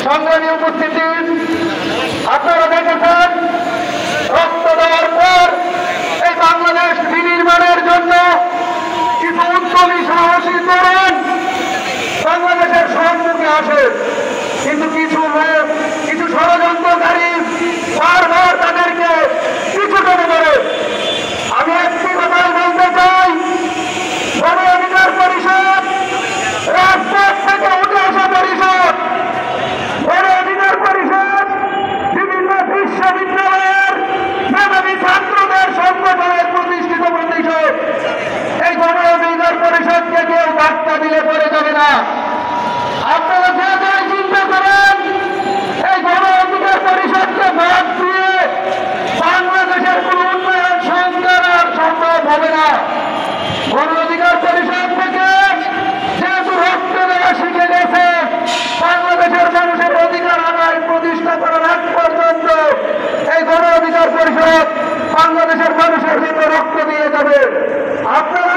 সংগ্রামী উপস্থিতি, আপনারা দেখেছেন রক্ত দেওয়ার পর এই বাংলাদেশ বিনির্মাণের জন্য কিছু উদ্যমী সাহসী তরুণ বাংলাদেশের সম্মুখে আসে, কিন্তু কিছু লোক, কিছু ষড়যন্ত্রকারী বারবার তাদেরকে পিছু টেনে ধরে। আমি একটি কথাই বলতে চাই, গণ অধিকার পরিষদ রাজপথ থেকে উঠে আসা পরিষদ, গণ অধিকার পরিষদ বিভিন্ন বিশ্ববিদ্যালয়ের মেধাবী ছাত্রদের সংগঠনের প্রতিষ্ঠিত প্রতিষদ। এই গণ অধিকার পরিষদকে কেউ ধাক্কা দিলে পড়ে যাবে না। আপনারা যে যাই চিন্তা করেন, এই গণ অধিকার পরিষদকে বাদ দিয়ে বাংলাদেশের কোন উন্নয়ন সংস্কার আর সম্ভব হবে না। গণ অধিকার পরিষদ থেকে যেহেতু রক্ত দেওয়া শিখে গেছে, বাংলাদেশের মানুষের অধিকার আদায় প্রতিষ্ঠা করার আগ পর্যন্ত এই গণ অধিকার পরিষদ বাংলাদেশের মানুষের জন্য রক্ত দিয়ে যাবে। আপনারা